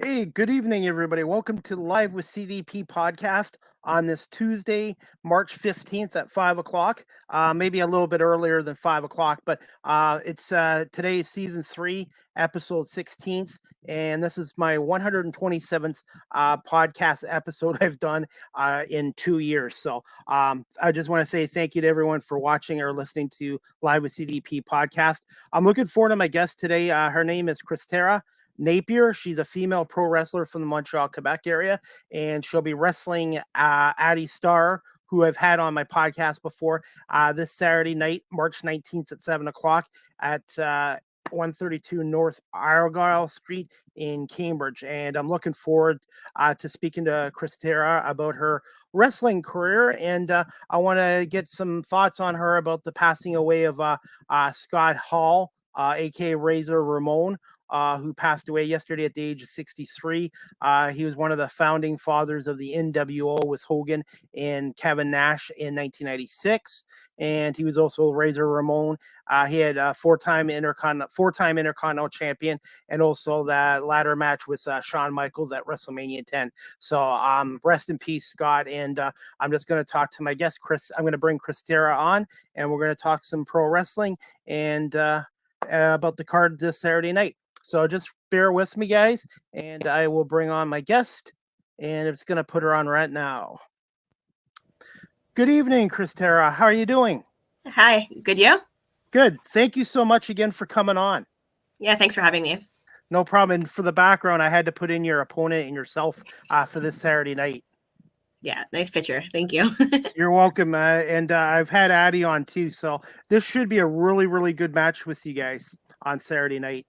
Hey, good evening, everybody. Welcome to Live with CDP podcast on this Tuesday, March 15th at 5 o'clock. Maybe a little bit earlier than 5 o'clock, but it's today is season 3, episode 16th, and this is my 127th podcast episode I've done in 2 years. So I just want to say thank you to everyone for watching or listening to Live with CDP podcast. I'm looking forward to my guest today. Her name is Kristara Napier. She's a female pro wrestler from the Montreal, Quebec area, and she'll be wrestling Addy Starr, who I've had on my podcast before, this Saturday night, March 19th at 7 o'clock at 132 North Argyle Street in Cambridge. And I'm looking forward to speaking to Kristara about her wrestling career. And I want to get some thoughts on her about the passing away of Scott Hall, aka Razor Ramon, who passed away yesterday at the age of 63. He was one of the founding fathers of the NWO with Hogan and Kevin Nash in 1996. And he was also Razor Ramon. He had a four-time Intercontinental champion, and also that ladder match with Shawn Michaels at WrestleMania 10. So rest in peace, Scott. And I'm just going to talk to my guest, Chris. I'm going to bring Kristara on, and we're going to talk some pro wrestling and about the card this Saturday night. So just bear with me, guys, and I will bring on my guest, and it's going to put her on right now. Good evening, Kristara. How are you doing? Hi. Good, yeah? Good. Thank you so much again for coming on. Yeah, thanks for having me. No problem. And for the background, I had to put in your opponent and yourself for this Saturday night. Yeah, nice picture. Thank you. You're welcome. And I've had Addy on too, so this should be a really, really good match with you guys on Saturday night.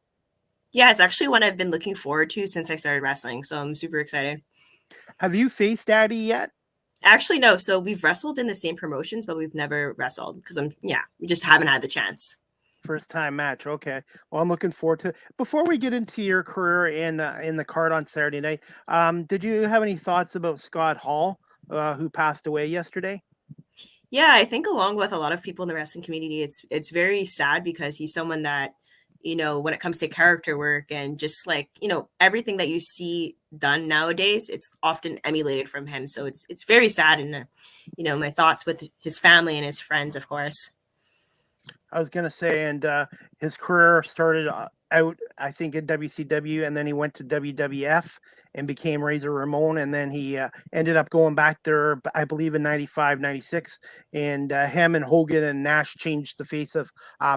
Yeah, it's actually one I've been looking forward to since I started wrestling, so I'm super excited. Have you faced Addy yet? Actually, no. So we've wrestled in the same promotions, but we've never wrestled because we just haven't had the chance. First time match. Okay. Well, I'm looking forward to it. Before we get into your career in the card on Saturday night, did you have any thoughts about Scott Hall, who passed away yesterday? Yeah, I think along with a lot of people in the wrestling community, it's very sad because he's someone that, when it comes to character work and just like, everything that you see done nowadays, it's often emulated from him. So it's very sad. And, my thoughts with his family and his friends, of course. I was going to say, and his career started out, I think, in WCW, and then he went to WWF and became Razor Ramon, and then he ended up going back there, I believe, in 95, 96, and him and Hogan and Nash changed the face of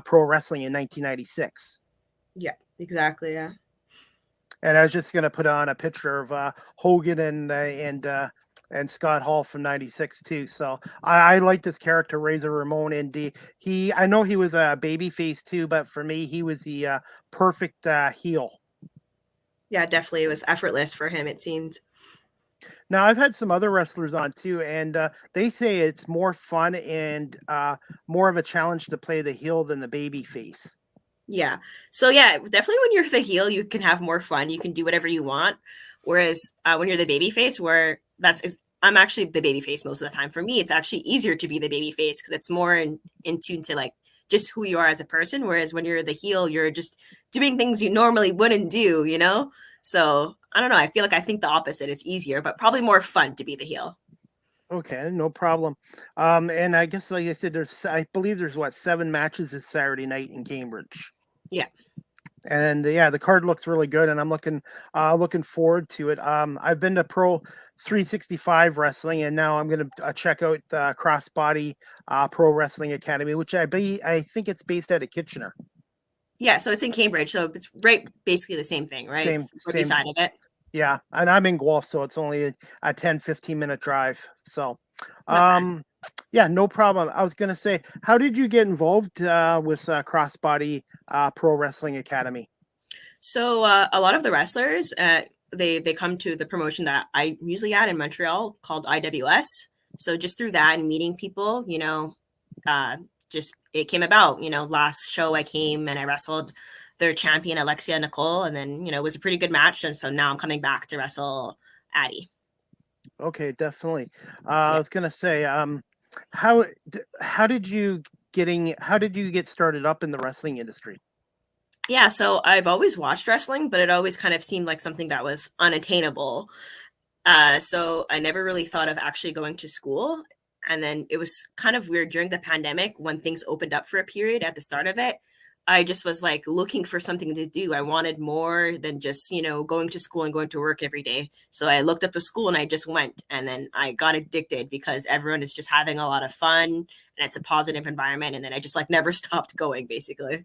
pro wrestling in 1996. Yeah, exactly, yeah. And I was just going to put on a picture of Hogan and Scott Hall from 96 too. So I like this character, Razor Ramon. And I know he was a baby face too, but for me, he was the perfect heel. Yeah, definitely. It was effortless for him, it seemed. Now, I've had some other wrestlers on too, and they say it's more fun and more of a challenge to play the heel than the baby face. Yeah. So yeah, definitely when you're the heel, you can have more fun. You can do whatever you want. Whereas when you're the baby face, I'm actually the baby face most of the time. For me, it's actually easier to be the baby face because it's more in tune to like just who you are as a person. Whereas when you're the heel, you're just doing things you normally wouldn't do, So I don't know. I think the opposite. It's easier, but probably more fun to be the heel. Okay, no problem. And I guess, like I said, I believe there's 7 matches this Saturday night in Cambridge. Yeah. And the card looks really good, and I'm looking forward to it. I've been to Pro 365 Wrestling, and now I'm going to check out the Crossbody Pro Wrestling Academy, which I think it's based out of Kitchener. Yeah, so it's in Cambridge, so it's basically the same thing, right? Same side of it. Yeah, and I'm in Guelph, so it's only a 10-15 minute drive. So, Not bad. um, yeah, no problem. I was gonna say, how did you get involved with Crossbody Pro Wrestling Academy? So a lot of the wrestlers, they come to the promotion that I usually at in Montreal called IWS. So just through that and meeting people, uh, just it came about. Last show I came and I wrestled their champion Alexia Nicole, and then it was a pretty good match, and so now I'm coming back to wrestle Addy. Okay, definitely. I Yeah. was gonna say, how how did you how did you get started up in the wrestling industry? Yeah, so I've always watched wrestling, but it always kind of seemed like something that was unattainable. So I never really thought of actually going to school. And then it was kind of weird during the pandemic when things opened up for a period at the start of it. I just was like looking for something to do. I wanted more than just, going to school and going to work every day. So I looked up a school and I just went. And then I got addicted because everyone is just having a lot of fun and it's a positive environment. And then I just like never stopped going, basically.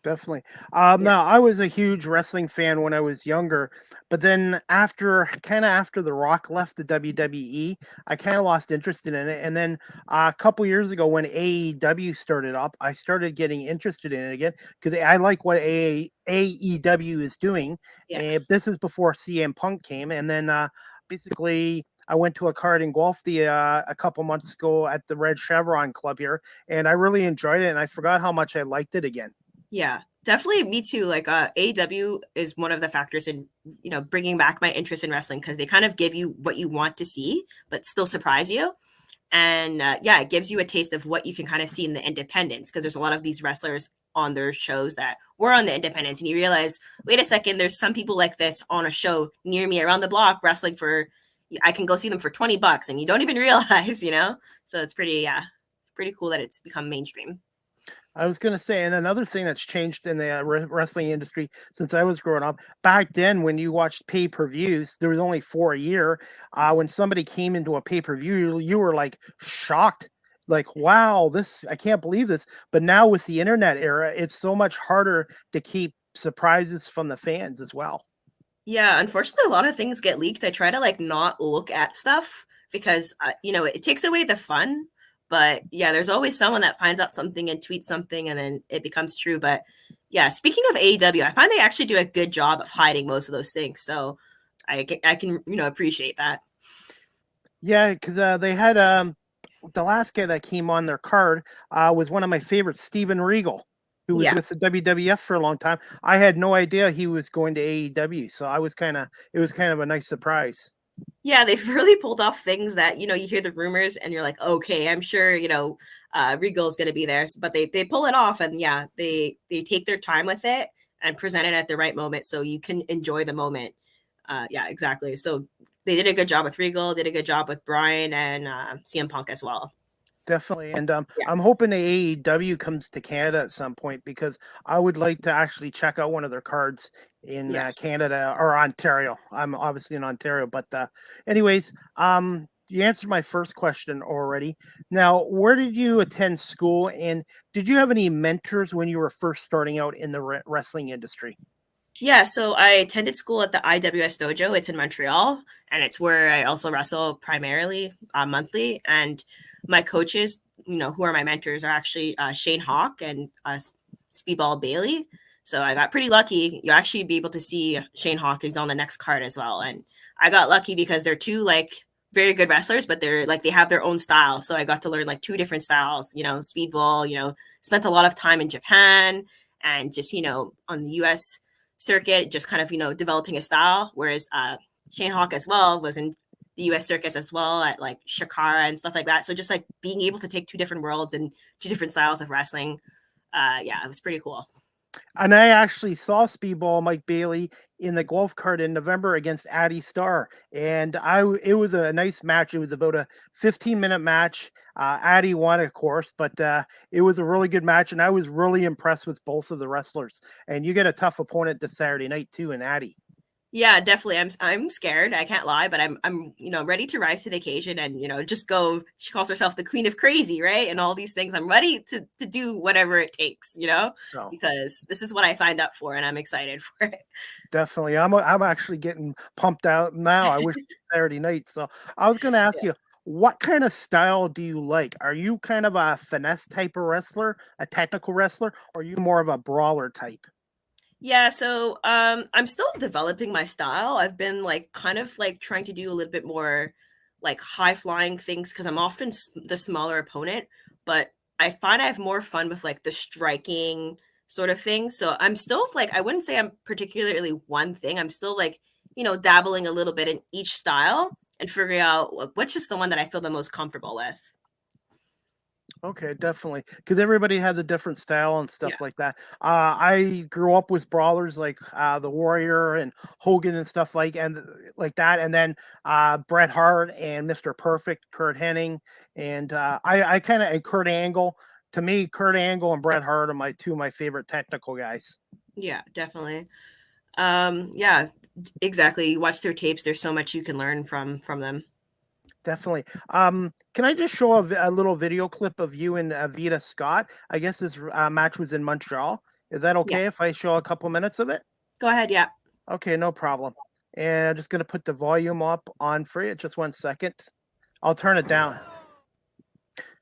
Definitely. Yeah. Now I was a huge wrestling fan when I was younger, but then after The Rock left the WWE, I kind of lost interest in it. And then a couple years ago, when AEW started up, I started getting interested in it again because I like what AEW is doing. Yeah. And this is before CM Punk came, and then basically. I went to a card in Guelph a couple months ago at the Red Chevron Club here, and I really enjoyed it. And I forgot how much I liked it again. Yeah, definitely me too. Like AEW is one of the factors in, bringing back my interest in wrestling because they kind of give you what you want to see, but still surprise you. And yeah, it gives you a taste of what you can kind of see in the independents because there's a lot of these wrestlers on their shows that were on the independents and you realize, wait a second, there's some people like this on a show near me around the block wrestling for, I can go see them for $20 and you don't even realize. So it's pretty cool that it's become mainstream. I was going to say, and another thing that's changed in the wrestling industry since I was growing up, back then when you watched pay per views, there was only four a year. When somebody came into a pay per view, you were like shocked, like, wow, I can't believe this. But now with the internet era, it's so much harder to keep surprises from the fans as well. Yeah, unfortunately, a lot of things get leaked. I try to like not look at stuff because it takes away the fun. But yeah, there's always someone that finds out something and tweets something, and then it becomes true. But yeah, speaking of AEW, I find they actually do a good job of hiding most of those things. So I can appreciate that. Yeah, because they had the last guy that came on their card was one of my favorites, Steven Regal, who was Yeah. with the WWF for a long time. I had no idea he was going to AEW, so it was kind of a nice surprise. Yeah, they've really pulled off things that, you hear the rumors and you're like, okay, I'm sure, Regal's gonna be there. But they pull it off and yeah, they take their time with it and present it at the right moment so you can enjoy the moment. Yeah, exactly. So they did a good job with Regal, did a good job with Brian and CM Punk as well. Definitely, and Yeah. I'm hoping the AEW comes to Canada at some point because I would like to actually check out one of their cards in Yeah. Canada or Ontario. I'm obviously in Ontario, but anyways, you answered my first question already. Now, where did you attend school, and did you have any mentors when you were first starting out in the wrestling industry? Yeah, so I attended school at the IWS dojo. It's in Montreal, and it's where I also wrestle primarily monthly. And my coaches, who are my mentors, are actually Shane Hawk and Speedball Bailey. So I got pretty lucky. You actually be able to see Shane Hawk is on the next card as well. And I got lucky because they're two like very good wrestlers, but they're like they have their own style. So I got to learn like two different styles. Speedball. Spent a lot of time in Japan and just on the U.S circuit, just kind of developing a style. Whereas Shane Hawk as well was in the U.S. circus as well at like Shakara and stuff like that. So just like being able to take two different worlds and two different styles of wrestling, yeah, it was pretty cool. And I actually saw Speedball Mike Bailey in the golf cart in November against Addy Starr, and it was a nice match. It was about a 15-minute match. Addy won, of course, but it was a really good match, and I was really impressed with both of the wrestlers. And you get a tough opponent this Saturday night too, in Addy. Yeah, definitely. I'm scared. I can't lie, but I'm ready to rise to the occasion and just go. She calls herself the queen of crazy, right? And all these things. I'm ready to do whatever it takes, So because this is what I signed up for, and I'm excited for it. definitely, I'm actually getting pumped out now. I wish it was Saturday night. So I was going to ask you, what kind of style do you like? Are you kind of a finesse type of wrestler, a technical wrestler, or are you more of a brawler type? Yeah, so I'm still developing my style. I've been like kind of like trying to do a little bit more like high flying things because I'm often the smaller opponent, but I find I have more fun with like the striking sort of thing. So I'm still like I wouldn't say I'm particularly one thing. I'm still like, dabbling a little bit in each style and figuring out which is the one that I feel the most comfortable with. Okay, definitely, because everybody has a different style and Yeah. stuff like that. I grew up with brawlers like the Warrior and Hogan and stuff like that, and then Bret Hart and Mister Perfect, Kurt Hennig, and I kind of and Kurt Angle. To me, Kurt Angle and Bret Hart are my two of my favorite technical guys. Yeah, definitely. Yeah, exactly. You watch their tapes, there's so much you can learn from them. Definitely. Can I just show a little video clip of you and Vita Scott? I guess this match was in Montreal. Is that Yeah. okay if I show a couple minutes of it? Go ahead, yeah. Okay, no problem. And I'm just gonna put the volume up on for you. Just 1 second. I'll turn it down.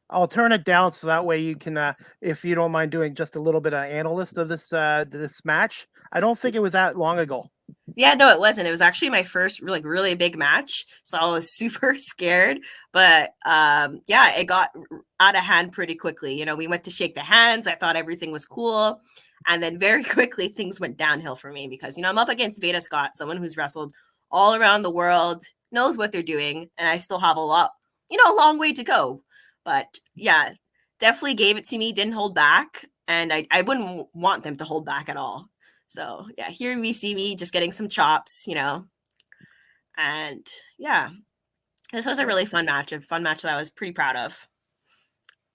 I'll turn it down so that way you can, if you don't mind doing just a little bit of analyst of this match. I don't think it was that long ago. Yeah, no, it wasn't. It was actually my first like really big match, so I was super scared. But yeah, it got out of hand pretty quickly. We went to shake the hands. I thought everything was cool, and then very quickly things went downhill for me because I'm up against Veda Scott, someone who's wrestled all around the world, knows what they're doing, and I still have a long way to go. But yeah, definitely gave it to me. Didn't hold back, and I wouldn't want them to hold back at all. So yeah, here we see me just getting some chops, and yeah, this was a really fun match that I was pretty proud of.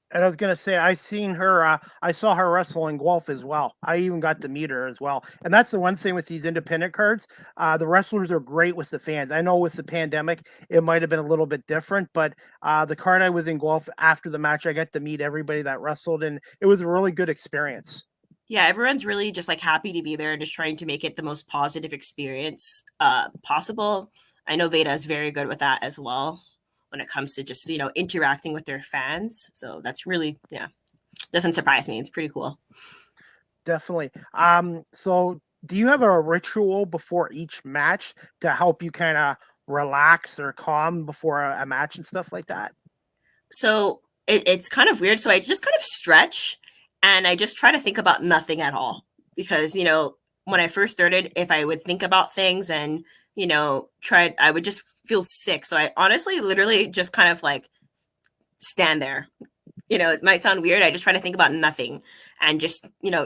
And I was gonna say I seen her. I saw her wrestle in golf as well. I even got to meet her as well. And that's the one thing with these independent cards. The wrestlers are great with the fans. I know with the pandemic, it might have been a little bit different, but the card I was in golf after the match, I got to meet everybody that wrestled, and it was a really good experience. Yeah, everyone's really just like happy to be there and just trying to make it the most positive experience possible. I know Veda is very good with that as well when it comes to just interacting with their fans. So that's really, yeah, doesn't surprise me. It's pretty cool. Definitely. So do you have a ritual before each match to help you kind of relax or calm before a match and stuff like that? So it's kind of weird. So I just kind of stretch and I just try to think about nothing at all because, when I first started, if I would think about things and, I would just feel sick. So I honestly literally just kind of like stand there. It might sound weird. I just try to think about nothing and just,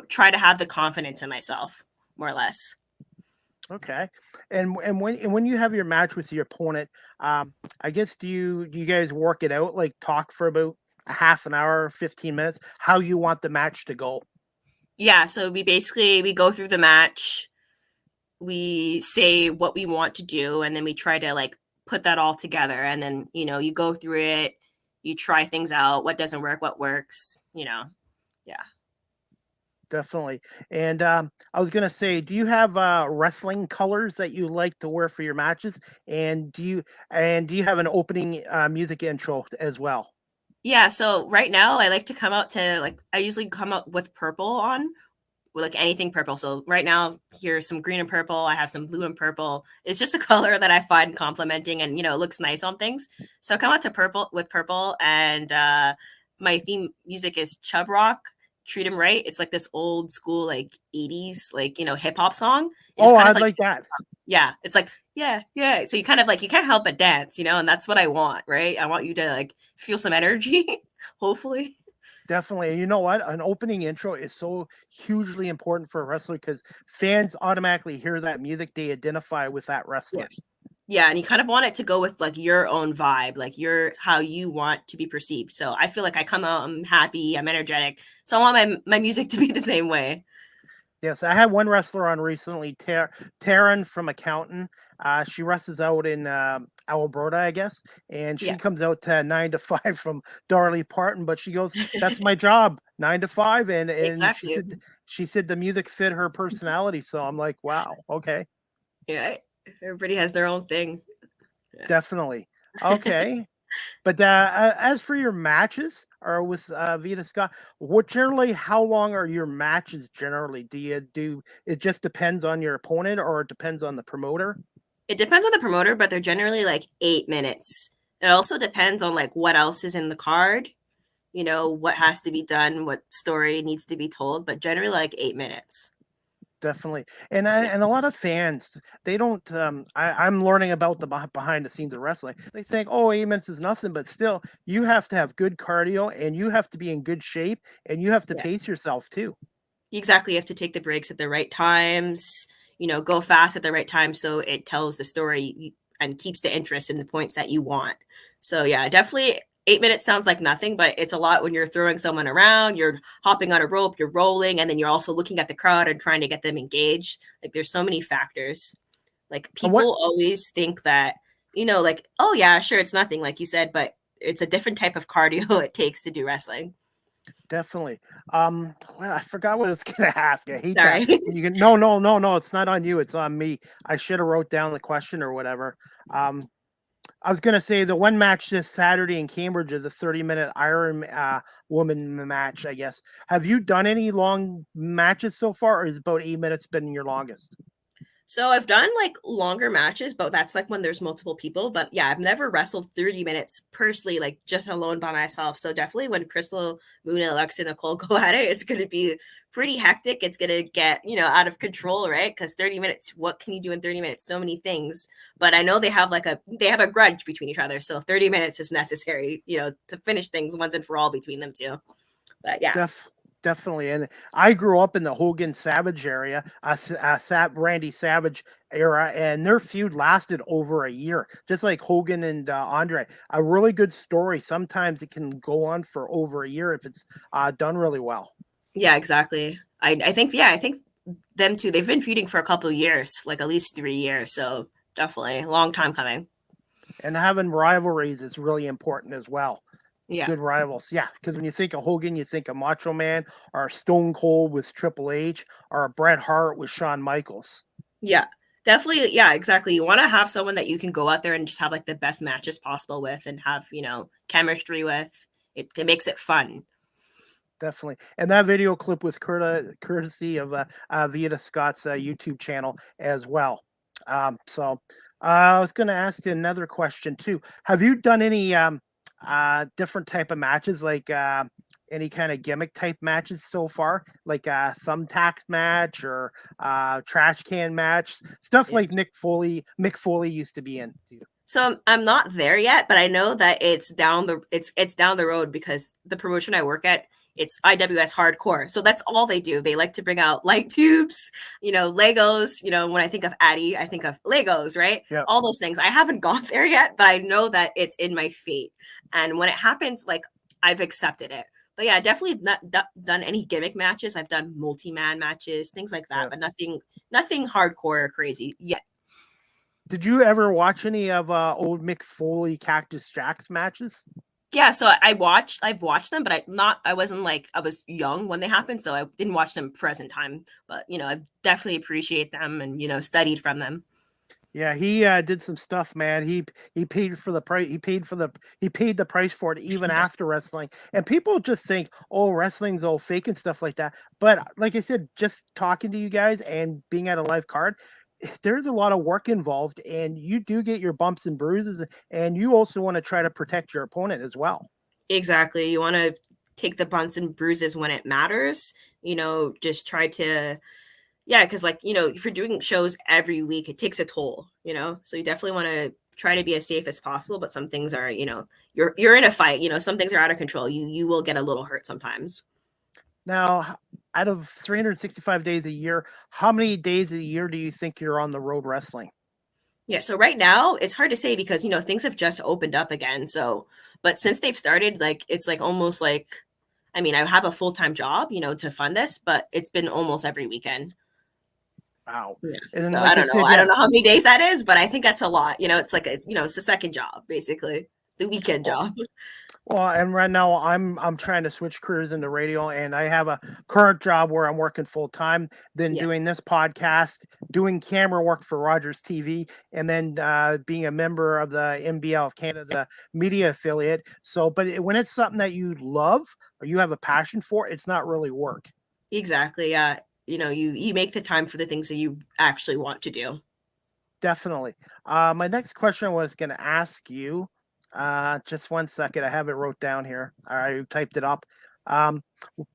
try to have the confidence in myself, more or less. Okay. And when you have your match with your opponent, I guess do you guys work it out, like talk for about a half an hour, 15 minutes, how you want the match to go? Yeah. So we go through the match, we say what we want to do, and then we try to like put that all together. And then, you go through it, you try things out, what doesn't work, what works. Yeah. Definitely. And I was gonna say, do you have wrestling colors that you like to wear for your matches? And do you have an opening music intro as well? Yeah, so right now I like to come out to like I usually come out with purple on, with like anything purple. So right now here's some green and purple. I have some blue and purple. It's just a color that I find complimenting and it looks nice on things. So I come out to purple and my theme music is Chub Rock, Treat 'em Right. It's like this old school like 80s like hip hop song. It just Oh, kind of I'd like like that. yeah, it's like, yeah, yeah. So you kind of like you can't help but dance, and that's what I want, right? I want you to like feel some energy, hopefully. Definitely. And you know what? An opening intro is so hugely important for a wrestler because fans automatically hear that music, they identify with that Yeah. wrestler. Yeah, and you kind of want it to go with like your own vibe, like your how you want to be perceived. So I feel like I come out, I'm happy, I'm energetic. So I want my music to be the same way. Yes, I had one wrestler on recently, Taryn from Accountant. She wrestles out in Alberta, I guess, and Yeah, she comes out to 9 to 5 from Darley Parton. But she goes, "That's my job, 9 to 5," and exactly. she said the music fit her personality. So I'm like, wow, okay, Yeah, everybody has their own thing. Yeah. definitely okay. But as for your matches, or with Vita Scott, what generally, how long are your matches generally? Do you do it just depends on your opponent, or it depends on the promoter? It depends on the promoter, but they're generally like 8 minutes. It also depends on like what else is in the card, what has to be done, what story needs to be told, but generally like 8 minutes. Definitely, and Yeah. and a lot of fans, they don't. I'm learning about the behind the scenes of wrestling. They think, oh, 8 minutes is nothing, but still, you have to have good cardio, and you have to be in good shape, and you have to Yeah. pace yourself too. Exactly. You have to take the breaks at the right times, go fast at the right time so it tells the story and keeps the interest in the points that you want. So, yeah, definitely 8 minutes sounds like nothing, but it's a lot when you're throwing someone around, you're hopping on a rope, you're rolling, and then you're also looking at the crowd and trying to get them engaged. Like, there's so many factors. Like, And what people always think that, like, oh, yeah, sure, it's nothing, like you said, but it's a different type of cardio it takes to do wrestling. Definitely. Well, I forgot what I was gonna ask. I hate that. Sorry. When you can, no, no, no, no. It's not on you. It's on me. I should have wrote down the question or whatever. Um, I was gonna say the one match this Saturday in Cambridge is a 30-minute Iron Woman match. I guess. Have you done any long matches so far, or is about 8 minutes been your longest? So I've done like longer matches, but that's like when there's multiple people. But yeah, I've never wrestled 30 minutes personally, like just alone by myself. So definitely when Crystal, Moon, and Alexa and Nicole go at it, it's going to be pretty hectic. It's going to get, out of control, right? Because 30 minutes, what can you do in 30 minutes? So many things. But I know they have a grudge between each other. So 30 minutes is necessary, to finish things once and for all between them two. But yeah. Definitely, and I grew up in the Hogan Savage area, Randy Savage era, and their feud lasted over a year, just like Hogan and Andre. A really good story. Sometimes it can go on for over a year if it's done really well. Yeah, exactly. I think them too. They've been feuding for a couple of years, like at least 3 years. So definitely a long time coming. And having rivalries is really important as well. Yeah. Good rivals, yeah. Because when you think of Hogan, you think of Macho Man, or Stone Cold with Triple H, or Bret Hart with Shawn Michaels. Yeah. Definitely. Yeah, exactly. You want to have someone that you can go out there and just have like the best matches possible with and have, chemistry with. It makes it fun. Definitely. And that video clip was courtesy of Vita Scott's YouTube channel as well. So I was going to ask you another question too. Have you done any different type of matches, like any kind of gimmick type matches so far, like a thumbtack match or trash can match, stuff Yeah. like Mick Foley used to be in? So I'm not there yet, but I know that it's down the road because the promotion I work at, it's IWS Hardcore. So that's all they do. They like to bring out light tubes, Legos. When I think of Addy, I think of Legos, right? Yeah, All those things. I haven't gone there yet, but I know that it's in my fate. And when it happens, like I've accepted it. But yeah, definitely not done any gimmick matches. I've done multi-man matches, things like yeah. that, but nothing hardcore or crazy yet. Did you ever watch any of old Mick Foley Cactus Jack's matches? Yeah, so I've watched them, but I wasn't like I was young when they happened, so I didn't watch them present time. But I definitely appreciate them and studied from them. Yeah, he did some stuff, man. He paid for the price. He paid the price for it even after wrestling. And people just think, oh, wrestling's all fake and stuff like that. But like I said, just talking to you guys and being at a live card, there's a lot of work involved, and you do get your bumps and bruises. And you also want to try to protect your opponent as well. Exactly. You want to take the bumps and bruises when it matters. Just try to yeah, because like if you're doing shows every week, it takes a toll. So you definitely want to try to be as safe as possible. But some things are you're in a fight. Some things are out of control. You will get a little hurt sometimes. Now, out of 365 days a year, how many days a year do you think you're on the road wrestling? Yeah, so right now it's hard to say because things have just opened up again. So, but since they've started, like it's like almost like I mean, I have a full-time job, to fund this, but it's been almost every weekend. Wow. Yeah. And then, So like I I don't know. said, I yeah. don't know how many days that is, but I think that's a lot. It's like it's a second job basically, the weekend Well, job. well, and right now I'm trying to switch careers into radio, and I have a current job where I'm working full time, then Yeah, doing this podcast, doing camera work for Rogers TV, and then being a member of the MBL of Canada media affiliate. So, but when it's something that you love or you have a passion for, it's not really work. exactly. Yeah, you make the time for the things that you actually want to do. Definitely. My next question was going to ask you. Just one second. I have it wrote down here. I typed it up. Um,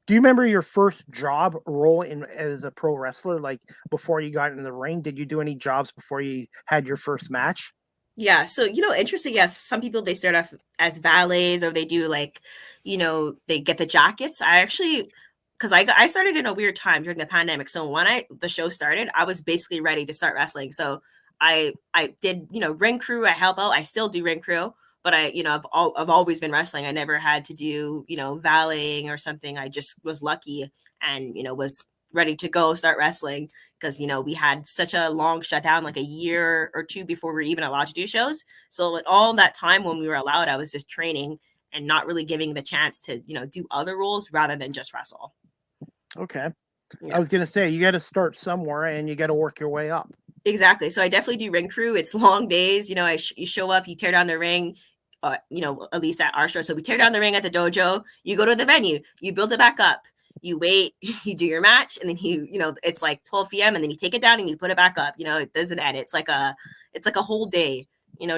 do you remember your first job role in as a pro wrestler? Like before you got in the ring, did you do any jobs before you had your first match? Yeah, so interesting. Yes, some people they start off as valets, or they do like, they get the jackets. I actually, because I started in a weird time during the pandemic. So when the show started, I was basically ready to start wrestling. So I did ring crew. I help out. I still do ring crew, but I've always been wrestling. I never had to do valeting or something. I just was lucky and was ready to go start wrestling because we had such a long shutdown, like a year or two before we were even allowed to do shows. So like all that time when we were allowed, I was just training and not really giving the chance to do other roles rather than just wrestle. Okay. I Yeah, was going to say you got to start somewhere and you got to work your way up. exactly. So I definitely do ring crew. It's long days. You show up, you tear down the ring. At least at our show. So we tear down the ring at the dojo. You go to the venue. You build it back up. You wait. You do your match, and then it's like 12 p.m. and then you take it down and you put it back up. It doesn't end. It's like a whole day.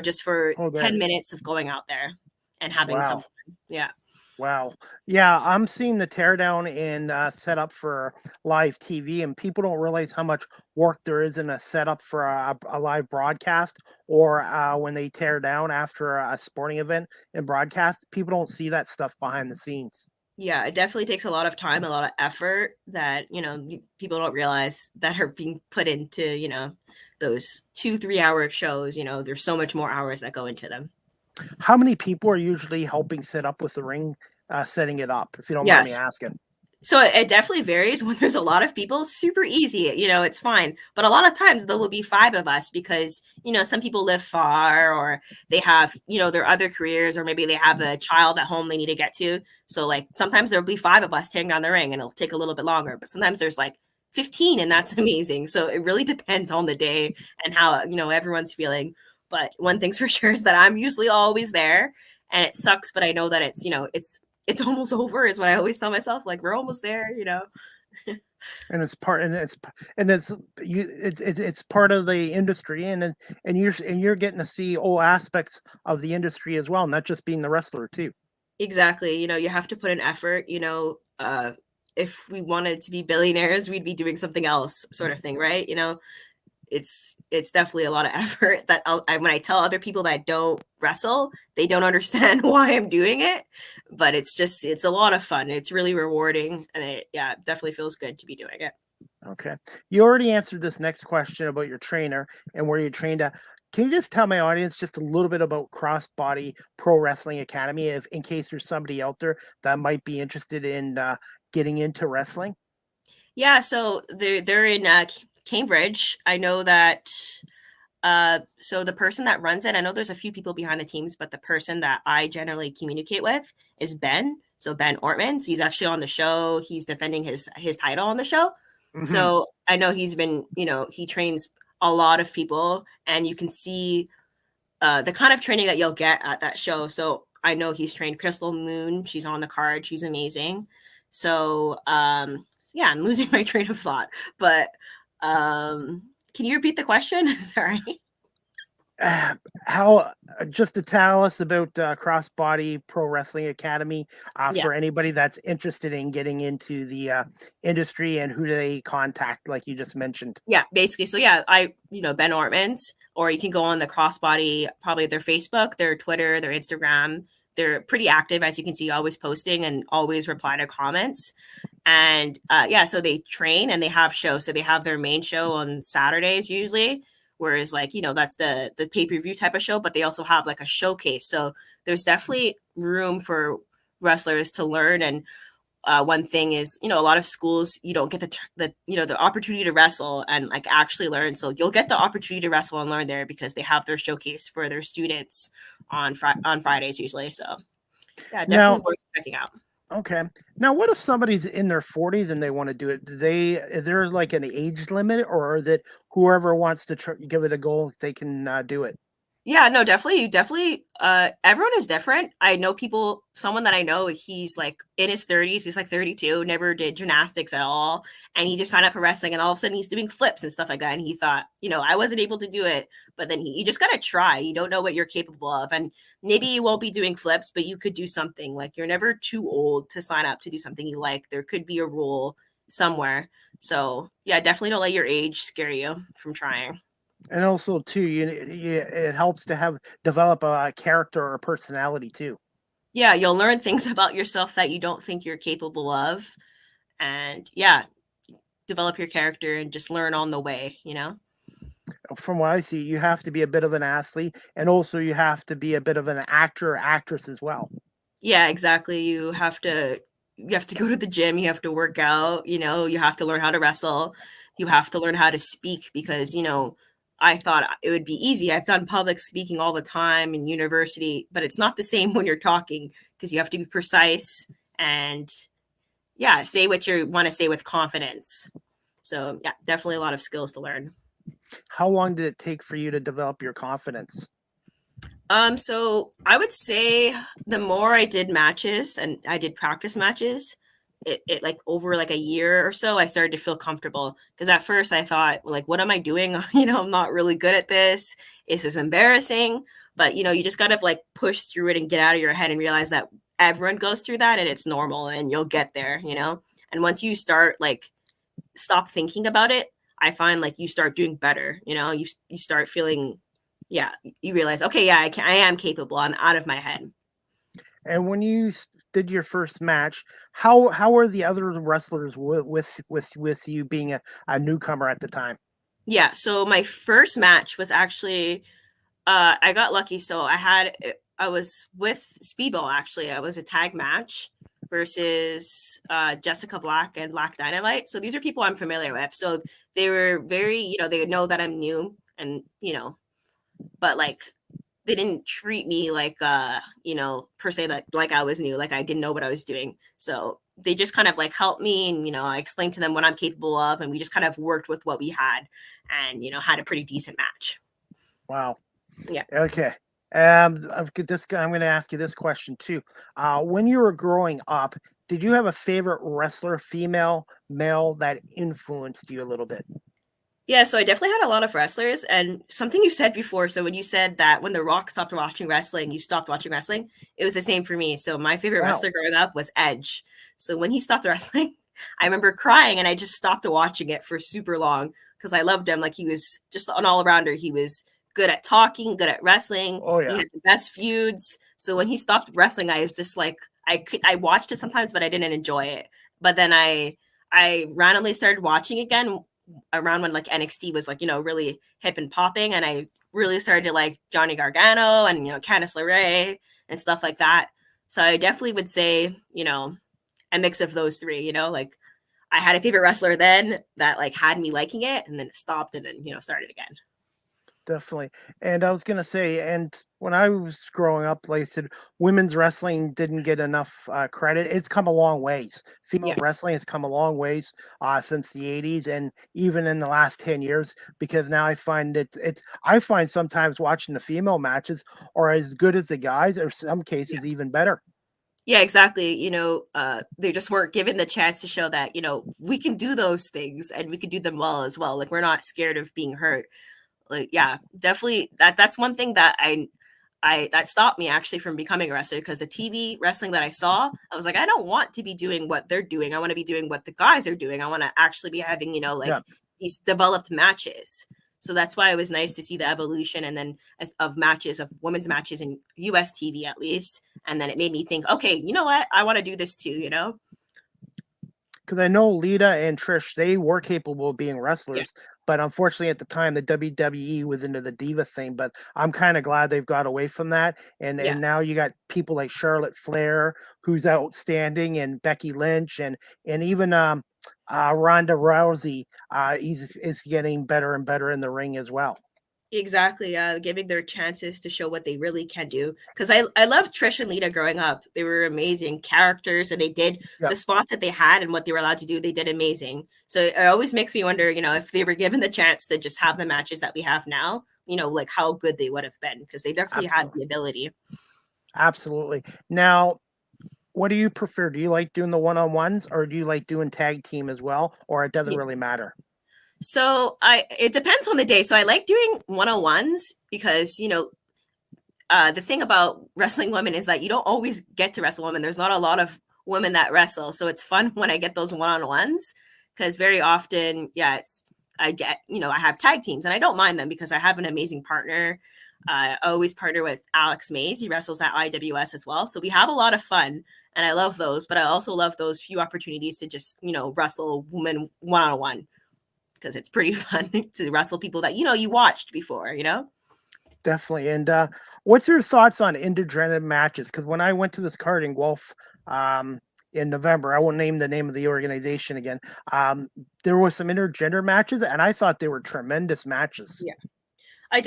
Just for Oh, 10 there. minutes of going out there and having some Wow. fun. Yeah. Wow. Yeah, I'm seeing the teardown in setup for live TV, and people don't realize how much work there is in a setup for a live broadcast or when they tear down after a sporting event and broadcast. People don't see that stuff behind the scenes. Yeah, it definitely takes a lot of time, a lot of effort that, people don't realize that are being put into, those 2-3 hour shows. There's so much more hours that go into them. How many people are usually helping set up with the ring, setting it up, if you don't mind me Yes. asking? So it definitely varies. When there's a lot of people, super easy, it's fine. But a lot of times there will be 5 of us because, some people live far or they have, their other careers, or maybe they have a child at home they need to get to. So like sometimes there'll be 5 of us tearing down the ring and it'll take a little bit longer. But sometimes there's like 15 and that's amazing. So it really depends on the day and how, everyone's feeling. But one thing's for sure is that I'm usually always there, and it sucks, but I know that it's almost over is what I always tell myself. Like we're almost there. And it's part, and it's you, it's part of the industry, and you're getting to see all aspects of the industry as well, not just being the wrestler too. Exactly. You have to put an effort, if we wanted to be billionaires, we'd be doing something else sort of thing, right? It's definitely a lot of effort that when I tell other people that don't wrestle, they don't understand why I'm doing it, but it's a lot of fun. It's really rewarding, and it definitely feels good to be doing it. Okay. You already answered this next question about your trainer and where you trained at. Can you just tell my audience just a little bit about Crossbody Pro Wrestling Academy, if in case there's somebody out there that might be interested in getting into wrestling? Yeah, so they're in Cambridge. I know that so the person that runs it, I know there's a few people behind the teams, but the person that I generally communicate with is Ben. So Ben Ortmans, he's actually on the show. He's defending his title on the show. Hmm. So I know he's been, he trains a lot of people, and you can see the kind of training that you'll get at that show. So I know he's trained Crystal Moon. She's on the card. She's amazing. So yeah, I'm losing my train of thought. But can you repeat the question? Sorry. How just to tell us about Crossbody Pro Wrestling Academy Yeah. for anybody that's interested in getting into the industry, and who do they contact, like you just mentioned? Yeah, basically. So yeah, Ben Ortmans, or you can go on the Crossbody, probably their Facebook, their Twitter, their Instagram. They're pretty active, as you can see, always posting and always reply to comments. And yeah, so they train and they have shows. So they have their main show on Saturdays usually, whereas like, that's the pay-per-view type of show, but they also have like a showcase. So there's definitely room for wrestlers to learn. And one thing is, a lot of schools, you don't get the opportunity to wrestle and like actually learn. So you'll get the opportunity to wrestle and learn there because they have their showcase for their students on Fridays usually. So yeah, definitely Now, worth checking out. okay. Now, what if somebody's in their 40s and they want to do it? Is there like an age limit, or is it whoever wants to give it a go, they can do it? Yeah, no, definitely. You definitely, everyone is different. I know someone that I know, he's like in his 30s, he's like 32, never did gymnastics at all. And he just signed up for wrestling and all of a sudden he's doing flips and stuff like that. And he thought, I wasn't able to do it. But then you just got to try. You don't know what you're capable of. And maybe you won't be doing flips, but you could do something. Like you're never too old to sign up to do something you like. There could be a rule somewhere. So yeah, definitely don't let your age scare you from trying. And also, too, it helps to develop a character or a personality too. Yeah, you'll learn things about yourself that you don't think you're capable of. And yeah, develop your character and just learn on the way. From what I see, you have to be a bit of an athlete, and also you have to be a bit of an actor or actress as well. Yeah, exactly. You have to go to the gym, you have to work out, you have to learn how to wrestle, you have to learn how to speak because, I thought it would be easy. I've done public speaking all the time in university, but it's not the same when you're talking because you have to be precise and yeah, say what you want to say with confidence. So yeah, definitely a lot of skills to learn. How long did it take for you to develop your confidence? So I would say the more I did matches and I did practice matches, it like over like a year or so, I started to feel comfortable. Because at first I thought, like, what am I doing? I'm not really good at this. This is embarrassing. But you just gotta like push through it and get out of your head and realize that everyone goes through that and it's normal and you'll get there. And once you start like stop thinking about it, I find like you start doing better. You start feeling, yeah, you realize, okay, yeah, I am capable. I'm out of my head. And when you did your first match, how were the other wrestlers with you being a newcomer at the time? Yeah. So my first match was actually, I got lucky. So I was with Speedball actually. I was a tag match versus Jessica Black and Black Dynamite. So these are people I'm familiar with. So they were very, they know that I'm new and, but like they didn't treat me like per se that like I was new, like I didn't know what I was doing. So they just kind of like helped me and I explained to them what I'm capable of and we just kind of worked with what we had and had a pretty decent match. Wow. Yeah. Okay. I'm going to ask you this question too. When you were growing up, did you have a favorite wrestler, female, male, that influenced you a little bit? Yeah, so I definitely had a lot of wrestlers and something you said before. So when you said that when The Rock stopped watching wrestling, you stopped watching wrestling, it was the same for me. So my favorite Wow. wrestler growing up was Edge. So when he stopped wrestling, I remember crying and I just stopped watching it for super long because I loved him. Like he was just an all arounder. He was good at talking, good at wrestling. Oh He yeah. had the best feuds. So when he stopped wrestling, I was just like, I watched it sometimes, but I didn't enjoy it. But then I randomly started watching again around when like NXT was like, really hip and popping. And I really started to like Johnny Gargano and, Candice LeRae and stuff like that. So I definitely would say, a mix of those three, like I had a favorite wrestler then that like had me liking it and then it stopped and then, started again. Definitely. And I was gonna say, and when I was growing up, like I said, women's wrestling didn't get enough credit. It's come a long ways. Female Yeah. wrestling has come a long ways since the '80s, and even in the last 10 years. Because now I find I find sometimes watching the female matches are as good as the guys, or some cases even better. Yeah, exactly. They just weren't given the chance to show that, we can do those things and we can do them well as well. Like we're not scared of being hurt. Like yeah, definitely that's one thing that I that stopped me actually from becoming a wrestler because the TV wrestling that I saw, I was like, I don't want to be doing what they're doing. I want to be doing what the guys are doing. I want to actually be having, like Yeah, these developed matches. So that's why it was nice to see the evolution and then of matches of women's matches in US TV at least. And then it made me think, okay, you know what? I want to do this too. because I know Lita and Trish, they were capable of being Yeah, wrestlers, but unfortunately at the time the WWE was into the diva thing. But I'm kind of glad they've got away from that, yeah. and now you got people like Charlotte Flair, who's outstanding, and Becky Lynch, and even Ronda Rousey, is getting better and better in the ring as well. Exactly, giving their chances to show what they really can do. Because I love Trish and Lita growing up. They were amazing characters, and they did Yeah, the spots that they had and what they were allowed to do. They did amazing. So it always makes me wonder, if they were given the chance to just have the matches that we have now, like how good they would have been because they definitely had absolutely, the ability. absolutely. Now, what do you prefer? Do you like doing the one-on-ones, or do you like doing tag team as well, or it doesn't Yeah. really matter? So it depends on the day. So I like doing one on ones because the thing about wrestling women is that you don't always get to wrestle women. There's not a lot of women that wrestle, so it's fun when I get those one-on-ones because very often, yeah, I have tag teams and I don't mind them because I have an amazing partner. I always partner with Alex Mays. He wrestles at IWS as well, so we have a lot of fun, and I love those. But I also love those few opportunities to just wrestle women one-on-one because it's pretty fun to wrestle people that you watched before. Definitely. And what's your thoughts on intergender matches? Because when I went to this card in Guelph in November, I won't name the name of the organization again. Um, there was some intergender matches, and I thought they were tremendous matches. Yeah. I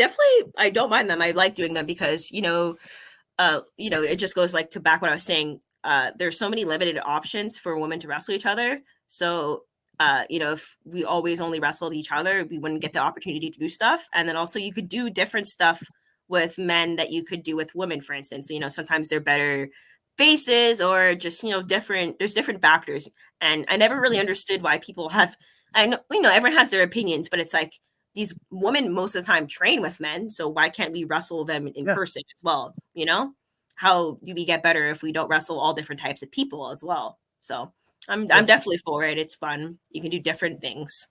don't mind them. I like doing them because it just goes like to back what I was saying. There's so many limited options for women to wrestle each other. So if we always only wrestled each other, we wouldn't get the opportunity to do stuff. And then also you could do different stuff with men that you could do with women, for instance. Sometimes they're better faces or just, there's different factors. And I never really understood why people I know, everyone has their opinions, but it's like these women most of the time train with men. So why can't we wrestle them in Yeah, person as well? How do we get better if we don't wrestle all different types of people as well? So I'm definitely. definitely for it. It's fun. You can do different things.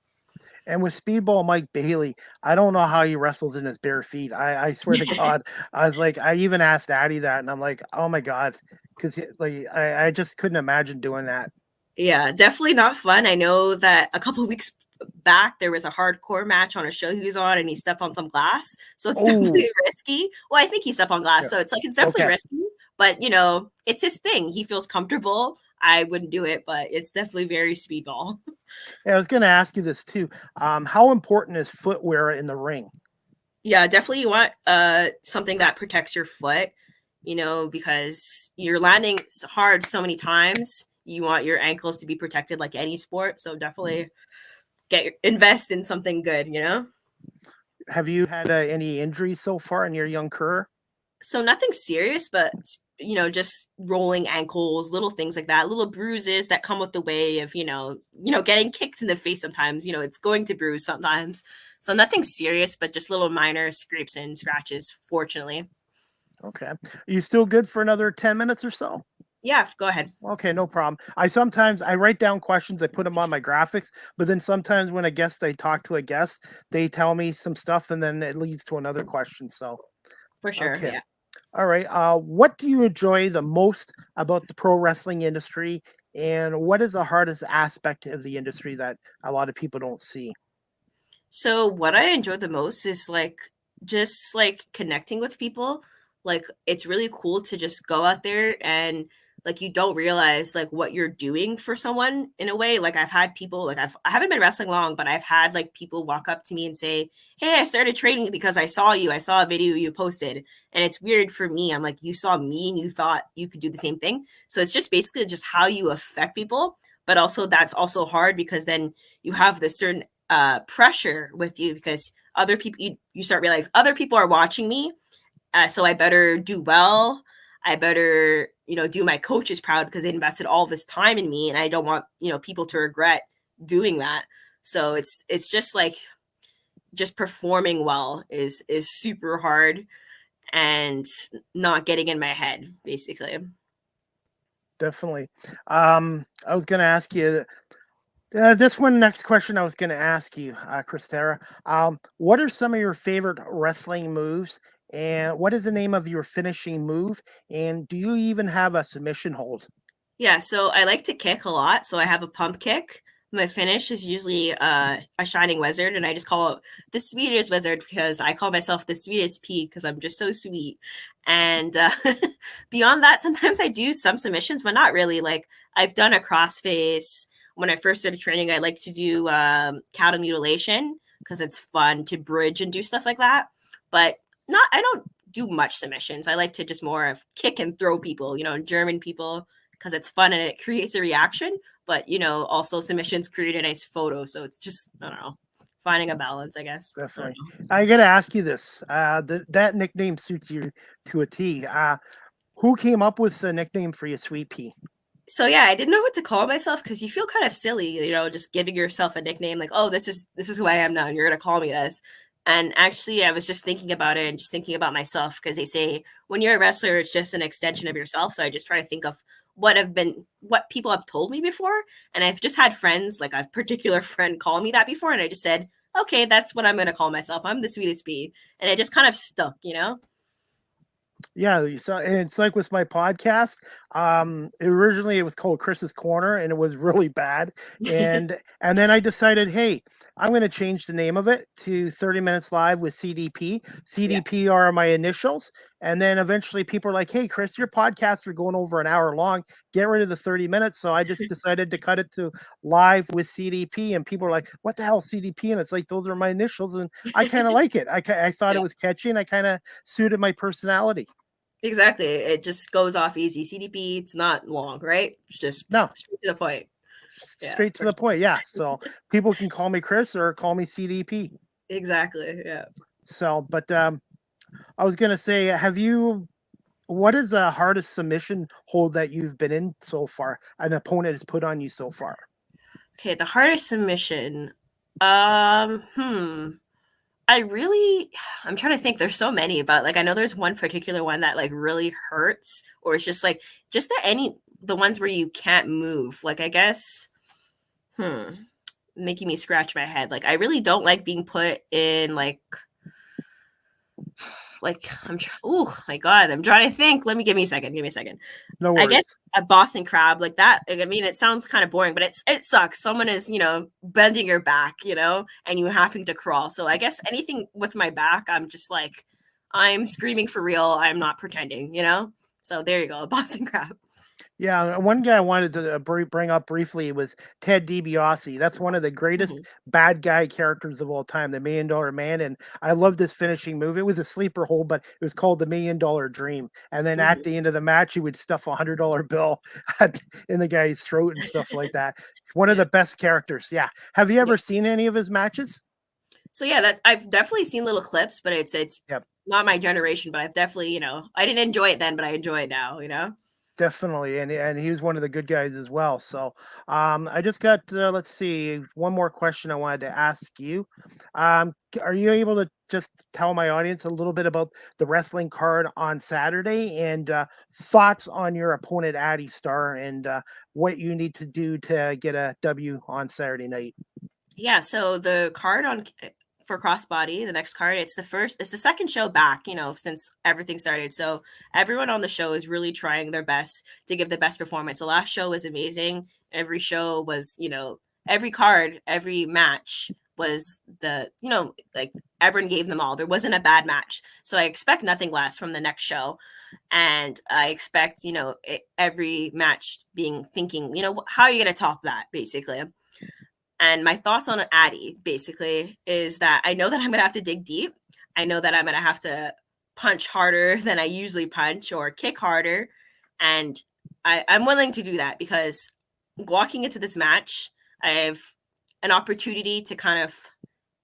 And with Speedball Mike Bailey, I don't know how he wrestles in his bare feet. I swear to God, I was like, I even asked Addy that, and I'm like, oh my God, because like I just couldn't imagine doing that. Yeah, definitely not fun. I know that a couple of weeks back there was a hardcore match on a show he was on and he stepped on some glass. So it's Oh, definitely risky. Well, I think he stepped on glass. yeah. So it's definitely Okay. risky, but it's his thing. He feels comfortable. I wouldn't do it, but it's definitely very speedball. Yeah, I was going to ask you this too. How important is footwear in the ring? Yeah, definitely you want something that protects your foot, because you're landing hard so many times. You want your ankles to be protected like any sport. So definitely invest in something good. Have you had any injuries so far in your young career? So nothing serious, but just rolling ankles, little things like that, little bruises that come with the way of getting kicked in the face. Sometimes it's going to bruise sometimes. So nothing serious, but just little minor scrapes and scratches. Fortunately, Okay. Are you still good for another 10 minutes or so? yeah. Go ahead. Okay, no problem. I write down questions, I put them on my graphics, but then sometimes when I talk to a guest, they tell me some stuff and then it leads to another question. So, For sure. okay. Yeah. All right. What do you enjoy the most about the pro wrestling industry, and what is the hardest aspect of the industry that a lot of people don't see? So what I enjoy the most is just connecting with people. Like it's really cool to just go out there and you don't realize what you're doing for someone in a way. Like I've had people I haven't been wrestling long, but I've had people walk up to me and say, "Hey, I started training because I saw you. I saw a video you posted." And it's weird for me. I'm like, "You saw me and you thought you could do the same thing." So it's just basically just how you affect people, but also that's also hard because then you have this certain pressure with you because other people you start realizing other people are watching me, so I better do well. I better do my coaches proud because they invested all this time in me, and I don't want people to regret doing that. So it's just just performing well is super hard and not getting in my head basically. Definitely. I was going to ask you this one next question I was going to ask you, Kristara. What are some of your favorite wrestling moves? And what is the name of your finishing move? And do you even have a submission hold? Yeah, so I like to kick a lot. So I have a pump kick. My finish is usually a shining wizard, and I just call it the sweetest wizard because I call myself the sweetest pea because I'm just so sweet. And beyond that, sometimes I do some submissions, but not really. Like I've done a crossface. When I first started training, I like to do cattle mutilation because it's fun to bridge and do stuff like that. But not, I don't do much submissions. I like to just more of kick and throw people, German people because it's fun and it creates a reaction. But also submissions create a nice photo. So it's just I don't know, finding a balance, I guess. I don't Definitely. know. I got to ask you this. That nickname suits you to a T. Who came up with the nickname for you, Sweet Pea? So yeah, I didn't know what to call myself because you feel kind of silly, just giving yourself a nickname like, oh, this is who I am now, and you're gonna call me this. And actually, I was just thinking about it and just thinking about myself because they say when you're a wrestler, it's just an extension of yourself. So I just try to think of what people have told me before, and I've just had friends, like a particular friend, call me that before, and I just said, okay, that's what I'm gonna call myself. I'm the sweetest bee, and it just kind of stuck. Yeah, so and it's like with my podcast. Originally it was called Chris's Corner, and it was really bad. And then I decided, hey, I'm going to change the name of it to 30 Minutes Live with CDP. Yeah, CDP are my initials, and then eventually people are like, hey, Chris, your podcasts are going over an hour long. Get rid of the 30 minutes. So I just decided to cut it to Live with CDP, and people are like, what the hell, CDP? And it's like those are my initials, and I kind of like it. I thought it yeah, was catchy, and I kind of suited my personality. exactly. It just goes off easy. CDP, it's not long, right? It's just No, straight to the point. Yeah, straight to the point. Yeah. So people can call me Chris or call me CDP. exactly. Yeah. So, but I was gonna say, what is the hardest submission hold that you've been in so far? An opponent has put on you so far. Okay, the hardest submission. Um, hmm. I really I'm trying to think. There's so many, but like I know there's one particular one that like really hurts, or it's just like just the ones where you can't move. Like I guess, hmm, making me scratch my head. Like I really don't like being put in oh my god, I'm trying to think. Let me give me a second. Give me a second. No I guess worries. a Boston crab like that. I mean, it sounds kind of boring, but it sucks. Someone is bending your back, and you having to crawl. So I guess anything with my back, I'm just like I'm screaming for real. I'm not pretending. So there you go, a Boston crab. Yeah, one guy I wanted to bring up briefly was Ted DiBiase. That's one of the greatest Mhm, bad guy characters of all time, the $1 Million Man. And I loved his finishing move. It was a sleeper hold, but it was called the $1 Million Dream. And then at mhm. the end of the match, he would stuff $100 bill in the guy's throat and stuff like that. One of Yeah, the best characters. Yeah. Have you yeah. ever seen any of his matches? So yeah, that's I've definitely seen little clips, but it's Yep. not my generation. But I've definitely I didn't enjoy it then, but I enjoy it now. Definitely, and he was one of the good guys as well. So, I just got let's see, one more question I wanted to ask you. Are you able to just tell my audience a little bit about the wrestling card on Saturday and thoughts on your opponent Addy Starr and what you need to do to get a W on Saturday night? Yeah, so the card for Crossbody, the next card, it's the second show back, since everything started. So everyone on the show is really trying their best to give the best performance. The last show was amazing. Every show was, every card, every match was like everyone gave them all. There wasn't a bad match. So I expect nothing less from the next show. And I expect, every match being thinking, how are you going to top that, basically? And my thoughts on Addy basically is that I know that I'm gonna have to dig deep. I know that I'm gonna have to punch harder than I usually punch or kick harder. And I'm willing to do that because walking into this match, I have an opportunity to kind of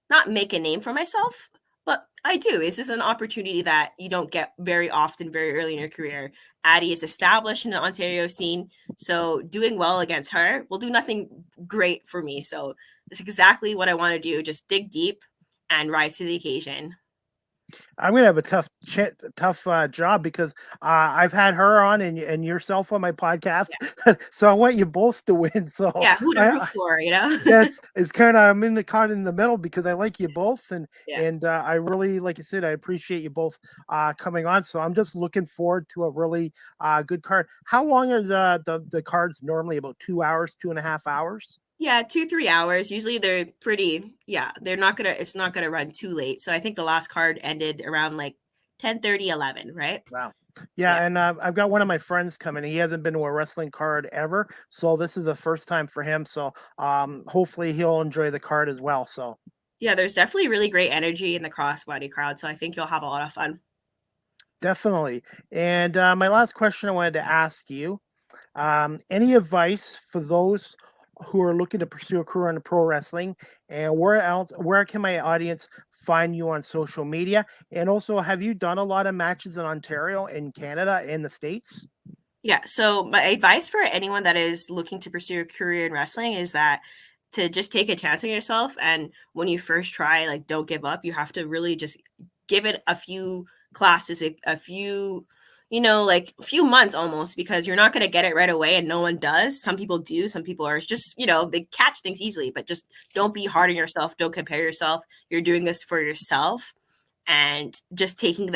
not make a name for myself, but I do. This is an opportunity that you don't get very often, very early in your career. Addy is established in the Ontario scene, so doing well against her will do nothing great for me. So it's exactly what I want to do. Just dig deep and rise to the occasion. I'm gonna have a tough job because I've had her on and yourself on my podcast, Yeah. so I want you both to win. So Yeah, who to root I for, you know? yeah, it's kind of I'm in the caught in the middle because I like you both, and Yeah. and I really, like I said, I appreciate you both coming on. So I'm just looking forward to a really good card. How long are the cards normally? About 2 hours, 2.5 hours? Yeah, 2, 3 hours. Usually they're pretty, yeah, they're not gonna, it's not gonna run too late. So I think the last card ended around like 10:30, 11, right? Wow. Yeah. Yeah, and I've got one of my friends coming. He hasn't been to a wrestling card ever, so this is the first time for him. So hopefully he'll enjoy the card as well. So Yeah, there's definitely really great energy in the crossbody crowd. So I think you'll have a lot of fun. definitely. And my last question I wanted to ask you: any advice for those who are looking to pursue a career in pro wrestling? And where can my audience find you on social media? And also, have you done a lot of matches in Ontario, in Canada, in the States? Yeah. So my advice for anyone that is looking to pursue a career in wrestling is that to just take a chance on yourself. And when you first try, like, don't give up. You have to really just give it a few classes, a few, like a few months almost, because you're not going to get it right away. And no one does. Some people do. Some people are just, they catch things easily, but just don't be hard on yourself. Don't compare yourself. You're doing this for yourself, and just taking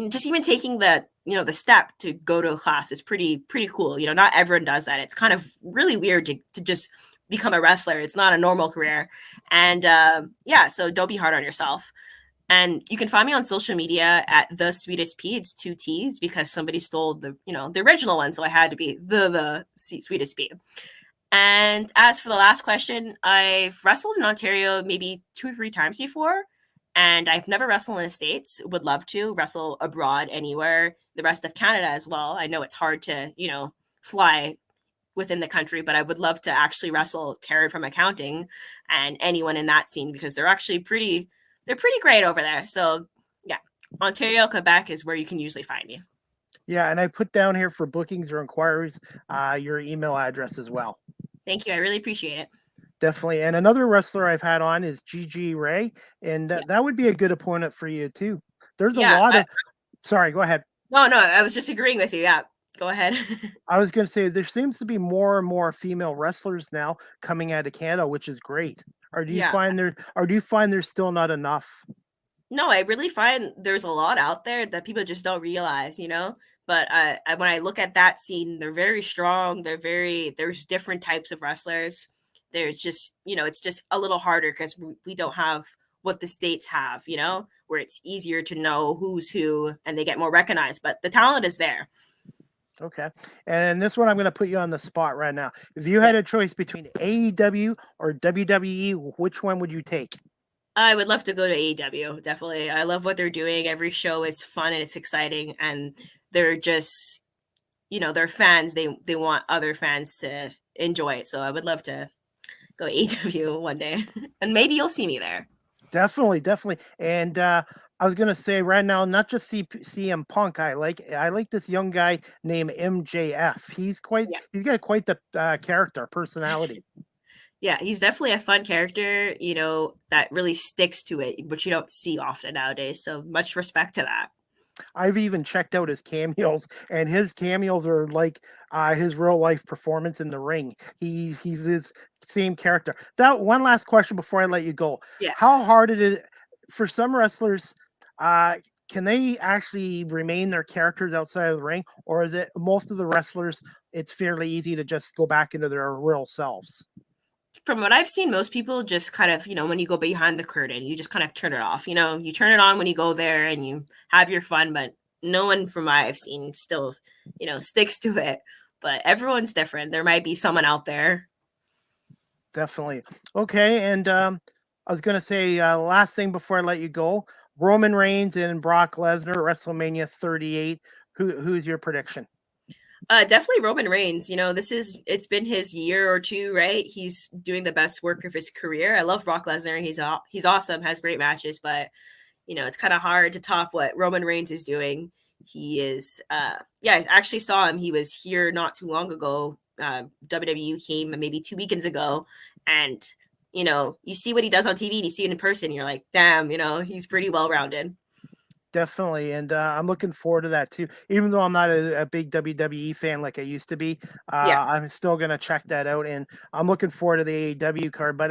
just even taking the step to go to a class is pretty cool. Not everyone does that. It's kind of really weird to just become a wrestler. It's not a normal career. And yeah, so don't be hard on yourself. And you can find me on social media at the sweetest P. It's 2 T's because somebody stole the original one, so I had to be the sweetest P. And as for the last question, I've wrestled in Ontario maybe 2 or 3 times before, and I've never wrestled in the States. Would love to wrestle abroad anywhere, the rest of Canada as well. I know it's hard to, fly within the country, but I would love to actually wrestle Taryn from accounting and anyone in that scene because they're pretty great over there. So yeah, Ontario, Quebec is where you can usually find me. Yeah, and I put down here for bookings or inquiries your email address as well. Thank you. I really appreciate it. Definitely. And another wrestler I've had on is Gigi Ray, and Yeah. that would be a good opponent for you too. There's a Yeah. lot of. Sorry, go ahead. No, I was just agreeing with you. Yeah. Go ahead. I was going to say there seems to be more and more female wrestlers now coming out of Canada, which is great. Yeah. Or do you find there's still not enough? No, I really find there's a lot out there that people just don't realize. But when I look at that scene, they're very strong. There's different types of wrestlers. There's just, it's just a little harder because we don't have what the States have, where it's easier to know who's who and they get more recognized. But the talent is there. Okay. And this one, I'm going to put you on the spot right now. If you Yeah. had a choice between AEW or WWE, which one would you take? I would love to go to AEW, definitely. I love what they're doing. Every show is fun and it's exciting. And they're just, they're fans. They want other fans to enjoy it. So I would love to go AEW one day. And maybe you'll see me there. Definitely, definitely. And I was gonna say right now, not just CM Punk. I like this young guy named MJF. Yeah. He's got quite the character, personality. Yeah, he's definitely a fun character, that really sticks to it, which you don't see often nowadays. So much respect to that. I've even checked out his cameos, and his cameos are like his real life performance in the ring. He's his same character. That one last question before I let you go. Yeah. How hard it is for some wrestlers? Uh, can they actually remain their characters outside of the ring, or is it most of the wrestlers? It's fairly easy to just go back into their real selves. From what I've seen, most people just kind of, when you go behind the curtain, you just kind of turn it off. You turn it on when you go there and you have your fun, but no one from what I've seen still, sticks to it. But everyone's different. There might be someone out there. Definitely. Okay, and I was gonna say last thing before I let you go: Roman Reigns and Brock Lesnar, WrestleMania 38. Who's your prediction? Definitely Roman Reigns. It's been his year or two, right? He's doing the best work of his career. I love Brock Lesnar. He's awesome, has great matches, but it's kind of hard to top what Roman Reigns is doing. He is, yeah, I actually saw him. He was here not too long ago. WWE came maybe 2 weekends ago, and you see what he does on TV and you see it in person, you're like, damn, he's pretty well rounded. Definitely, and I'm looking forward to that too. Even though I'm not a big WWE fan like I used to be, Yeah. I'm still gonna check that out, and I'm looking forward to the AEW card. But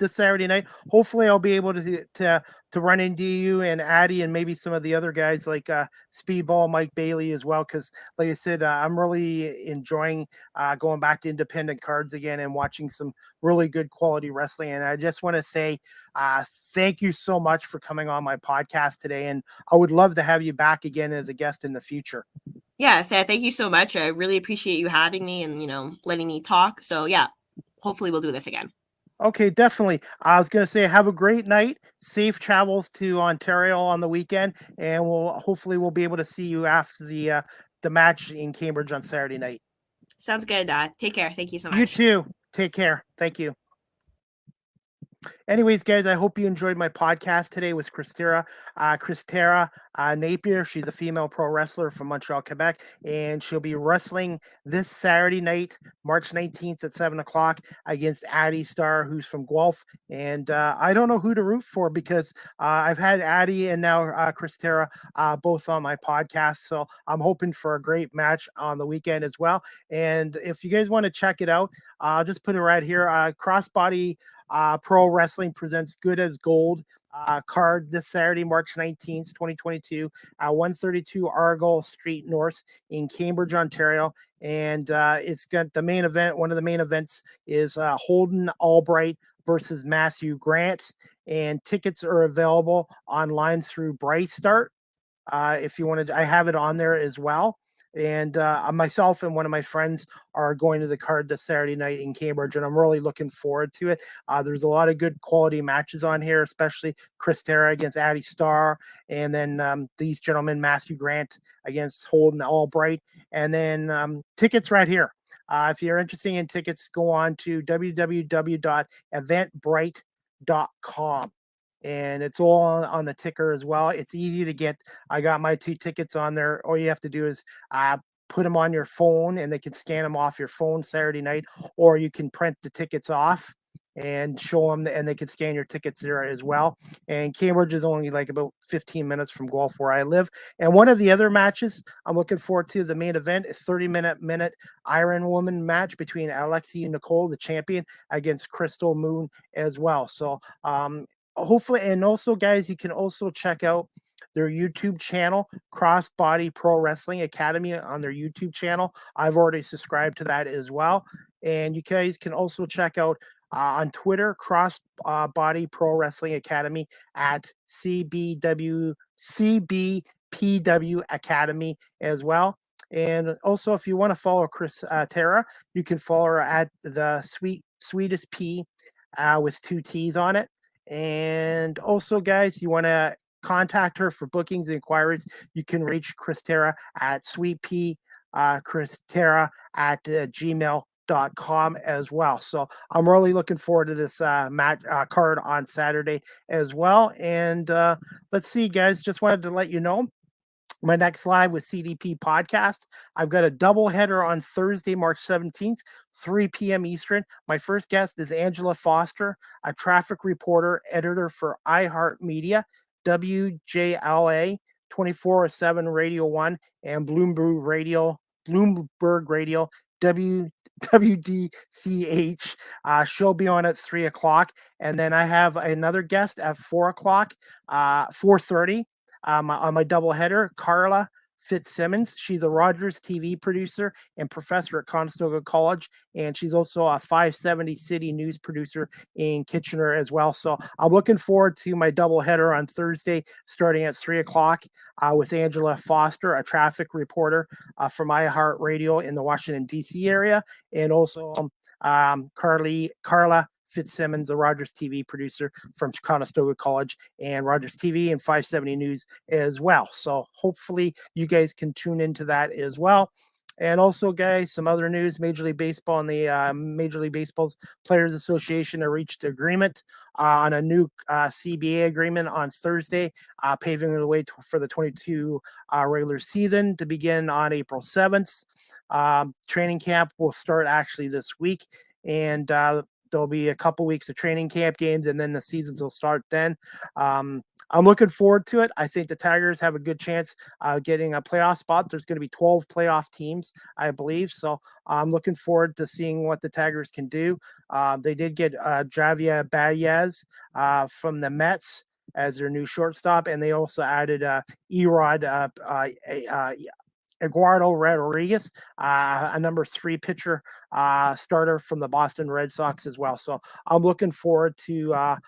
this Saturday night, hopefully, I'll be able to run into you and Addy and maybe some of the other guys like Speedball, Mike Bailey as well. Because like I said, I'm really enjoying going back to independent cards again and watching some really good quality wrestling. And I just want to say thank you so much for coming on my podcast today. And I would love to have you back again as a guest in the future. Yeah, thank you so much. I really appreciate you having me and, letting me talk. So, yeah, hopefully we'll do this again. Okay, definitely. I was going to say, have a great night. Safe travels to Ontario on the weekend, and we'll be able to see you after the match in Cambridge on Saturday night. Sounds good. Take care. Thank you so much. You too. Take care. Thank you. Anyways, guys, I hope you enjoyed my podcast today with Kristara Napier. She's a female pro wrestler from Montreal, Quebec, and she'll be wrestling this Saturday night, March 19th at 7 o'clock against Addy Starr, who's from Guelph. And I don't know who to root for because I've had Addy and now Kristara both on my podcast. So I'm hoping for a great match on the weekend as well. And if you guys want to check it out, I'll just put it right here. Crossbody Pro Wrestling presents Good as Gold card this Saturday, March 19th, 2022, 132 Argyle Street North in Cambridge, Ontario. And it's got the main event. One of the main events is Holden Albright versus Matthew Grant. And tickets are available online through Bright Start. If you wanted, I have it on there as well. And myself and one of my friends are going to the card this Saturday night in Cambridge, and I'm really looking forward to it. There's a lot of good quality matches on here, especially Kristara against Addy Starr, and then these gentlemen, Matthew Grant against Holden Albright, and then tickets right here. If you're interested in tickets, go on to www.eventbrite.com. And it's all on the ticker as well. It's easy to get. I got my 2 tickets on there. All you have to do is put them on your phone, and they can scan them off your phone Saturday night, or you can print the tickets off and show them, and they can scan your tickets there as well. And Cambridge is only like about 15 minutes from Guelph, where I live. And one of the other matches I'm looking forward to, the main event, is 30-minute Iron Woman match between Alexi Nicole, the champion, against Crystal Moon as well. So hopefully, and also, guys, you can also check out their YouTube channel, Crossbody Pro Wrestling Academy, on their YouTube channel. I've already subscribed to that as well. And you guys can also check out on Twitter, Crossbody Pro Wrestling Academy at CBPW Academy as well. And also, if you want to follow Tara, you can follow her at the Sweetest P with 2 T's on it. And also, guys, you want to contact her for bookings and inquiries, you can reach Kristara at Kristara at gmail.com as well. So I'm really looking forward to this match card on Saturday as well. And let's see, guys, just wanted to let you know my next live with CDP podcast. I've got a double header on Thursday, March 17th, 3 p.m. Eastern. My first guest is Angela Foster, a traffic reporter, editor for iHeartMedia, WJLA 24/7 Radio 1, and Bloomberg Radio, WDCH. She'll be on at 3 o'clock. And then I have another guest at 4 o'clock, 4:30. On my doubleheader, Carla Fitzsimmons. She's a Rogers TV producer and professor at Conestoga College, and she's also a 570 City News producer in Kitchener as well. So I'm looking forward to my doubleheader on Thursday, starting at 3 o'clock with Angela Foster, a traffic reporter from iHeartRadio in the Washington, D.C. area, and also Carla Fitzsimmons, a Rogers TV producer from Conestoga College and Rogers TV and 570 News as well. So hopefully you guys can tune into that as well. And also, guys, some other news: Major League Baseball and the Major League Baseball's Players Association have reached agreement on a new CBA agreement on Thursday, paving the way for the 22 regular season to begin on April 7th. Training camp will start actually this week, and there'll be a couple weeks of training camp games, and then the seasons will start then. I'm looking forward to it. I think the Tigers have a good chance getting a playoff spot. There's going to be 12 playoff teams, I believe. So I'm looking forward to seeing what the Tigers can do. They did get Javier Baez from the Mets as their new shortstop, and they also added Erod Eduardo Rodriguez, a number 3 pitcher starter from the Boston Red Sox as well. So I'm looking forward to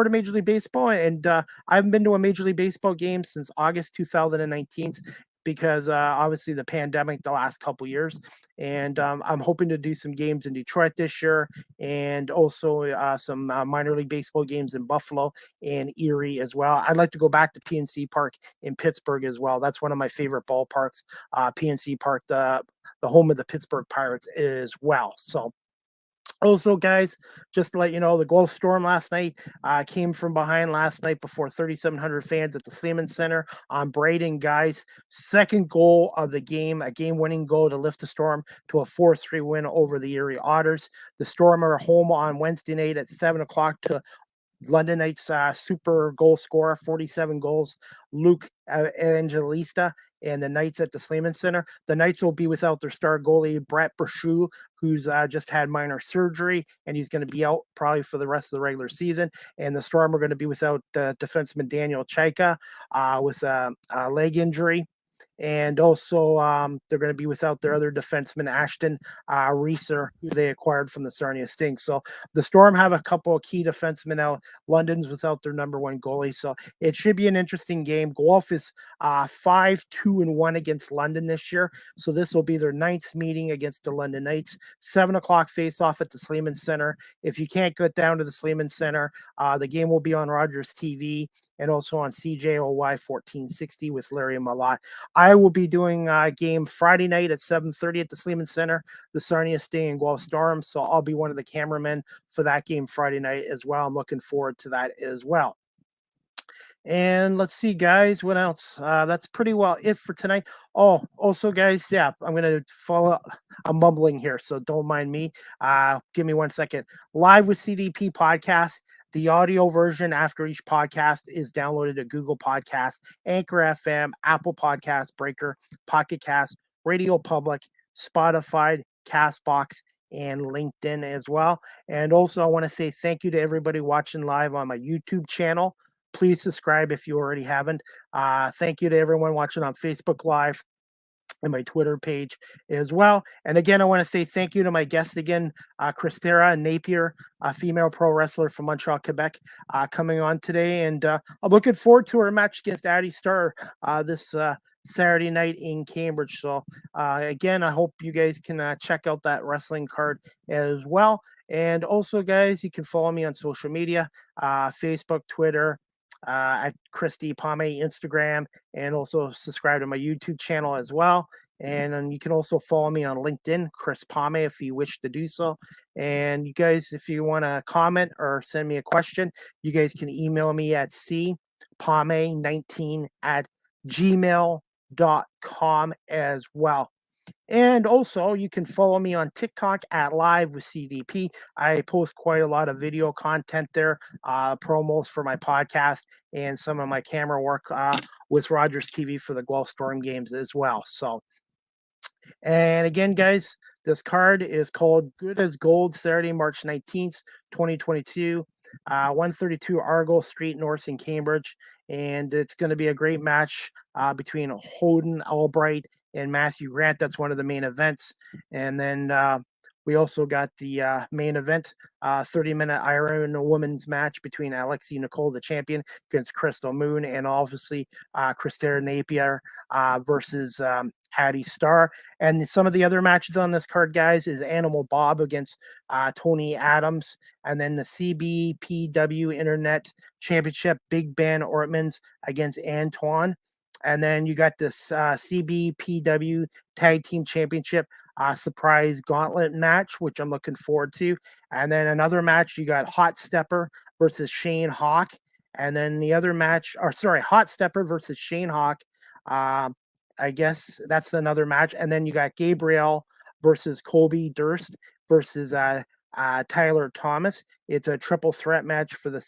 Major League Baseball, and I haven't been to a Major League Baseball game since August 2019 because obviously the pandemic the last couple years, and I'm hoping to do some games in Detroit this year, and also some minor league baseball games in Buffalo and Erie as well. I'd like to go back to PNC Park in Pittsburgh as well. That's one of my favorite ballparks, PNC Park, the home of the Pittsburgh Pirates as well. So also, guys, just to let you know, the Gulf Storm last night came from behind last night before 3,700 fans at the Sleeman Center on Braden Guy's second goal of the game, a game-winning goal to lift the Storm to a 4-3 win over the Erie Otters. The Storm are home on Wednesday night at 7 o'clock to London Knights super goal scorer, 47 goals, Luke Evangelista, and the Knights at the Sleeman Center. The Knights will be without their star goalie, Brett Berchou, who's just had minor surgery, and he's going to be out probably for the rest of the regular season. And the Storm are going to be without defenseman Daniel Chaika with a leg injury. And also, they're going to be without their other defenseman, Ashton Reeser, who they acquired from the Sarnia Sting. So the Storm have a couple of key defensemen out. London's without their number 1 goalie. So it should be an interesting game. Guelph is 5-2-1 against London this year. So this will be their 9th meeting against the London Knights. 7 o'clock face-off at the Sleeman Center. If you can't get down to the Sleeman Center, the game will be on Rogers TV and also on CJOY 1460 with Larry Malott. I will be doing a game Friday night at 7:30 at the Sleeman Center, the Sarnia Sting and Guelph Storm. So I'll be one of the cameramen for that game Friday night as well. I'm looking forward to that as well. And let's see, guys, what else? That's pretty well it for tonight. Oh, also, guys, yeah, I'm going to follow. I'm mumbling here, so don't mind me. Give me 1 second. Live with CDP podcast. The audio version after each podcast is downloaded at Google Podcasts, Anchor FM, Apple Podcasts, Breaker, Pocket Cast, Radio Public, Spotify, Castbox, and LinkedIn as well. And also, I want to say thank you to everybody watching live on my YouTube channel. Please subscribe if you already haven't. Thank you to everyone watching on Facebook Live and my Twitter page as well. And again, I want to say thank you to my guest again, Kristara Napier, a female pro wrestler from Montreal, Quebec, coming on today. And I'm looking forward to her match against Addy Starr this Saturday night in Cambridge. So again, I hope you guys can check out that wrestling card as well. And also, guys, you can follow me on social media, Facebook, Twitter, at Christy Pame Instagram, and also subscribe to my YouTube channel as well. And you can also follow me on LinkedIn, Chris Pame, if you wish to do so. And you guys, if you want to comment or send me a question, you guys can email me at cpame19@gmail.com as well. And also, you can follow me on TikTok at Live with CDP. I post quite a lot of video content there, promos for my podcast, and some of my camera work with Rogers TV for the Guelph Storm games as well. So, and again, guys, this card is called Good as Gold, Saturday, March 19th, 2022, 132 Argyle Street North in Cambridge. And it's going to be a great match between Holden Albright and Matthew Grant. That's one of the main events. And then we also got the main event, 30-minute Iron Women's match between Alexi Nicole, the champion, against Crystal Moon, and obviously Kristara Napier versus Addy Starr. And some of the other matches on this card, guys, is Animal Bob against Tony Adams, and then the CBPW Internet Championship, Big Ben Ortmans against Antoine. And then you got this CBPW Tag Team Championship surprise gauntlet match, which I'm looking forward to. And then another match, you got Hot Stepper versus Shane Hawk. And then the other match, Hot Stepper versus Shane Hawk. I guess that's another match. And then you got Gabriel versus Colby Durst versus Tyler Thomas. It's a triple threat match for the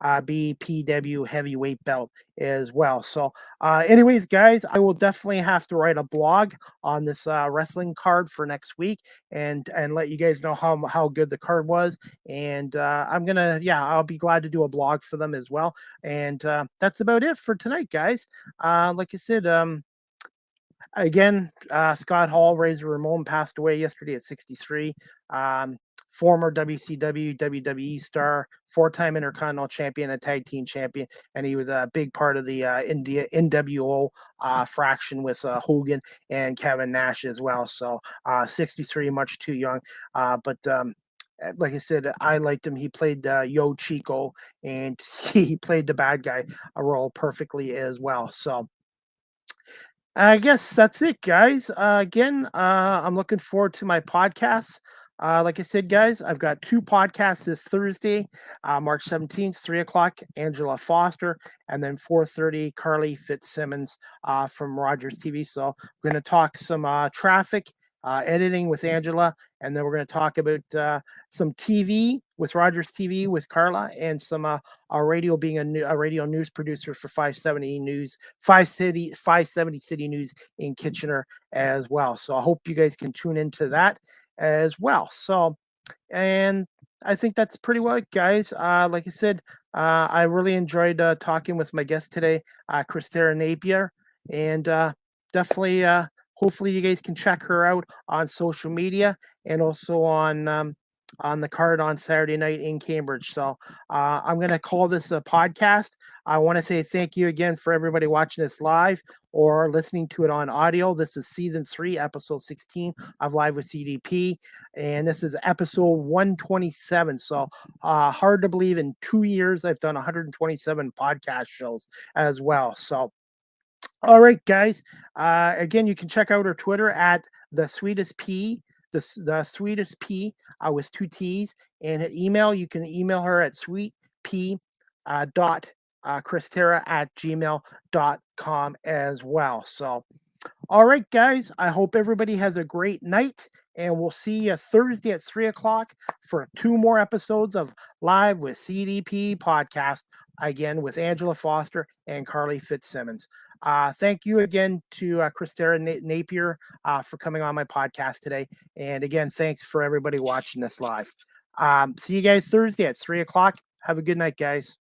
BPW heavyweight belt as well. So, anyways, guys, I will definitely have to write a blog on this wrestling card for next week and let you guys know how good the card was. And I'll be glad to do a blog for them as well. And that's about it for tonight, guys. Like I said, again, Scott Hall, Razor Ramon, passed away yesterday at 63. Former WCW, WWE star, four-time Intercontinental Champion, a Tag Team Champion, and he was a big part of the NWO fraction with Hogan and Kevin Nash as well. So 63, much too young. But like I said, I liked him. He played Yo Chico, and he played the bad guy role perfectly as well. So I guess that's it, guys. I'm looking forward to my podcasts. Like I said, guys, I've got two podcasts this Thursday, March 17th, 3 o'clock, Angela Foster, and then 4:30, Carly Fitzsimmons from Rogers TV. So we're going to talk some traffic, editing with Angela, and then we're going to talk about some TV with Rogers TV with Carla, and some radio, being a radio news producer for 570 News, 570 City News in Kitchener as well. So I hope you guys can tune into that as well. So, and I think that's pretty well it, guys. Like I said, I really enjoyed talking with my guest today, Kristara Napier, and definitely, hopefully, you guys can check her out on social media and also on the card on Saturday night in Cambridge. So I'm going to call this a podcast. I want to say thank you again for everybody watching this live or listening to it on audio. This is season 3, episode 16 of Live with CDP. And this is episode 127. So hard to believe in 2 years, I've done 127 podcast shows as well. So, all right, guys. Again, you can check out her Twitter at the sweetest P, the sweetest P with 2 T's, and her email. You can email her at sweetp dot Kristara at gmail.com as well. So, all right, guys. I hope everybody has a great night, and we'll see you Thursday at 3 o'clock for 2 more episodes of Live with CDP podcast, again with Angela Foster and Carly Fitzsimmons. Thank you again to Kristara Napier for coming on my podcast today. And again, thanks for everybody watching this live. See you guys Thursday at 3 o'clock. Have a good night, guys.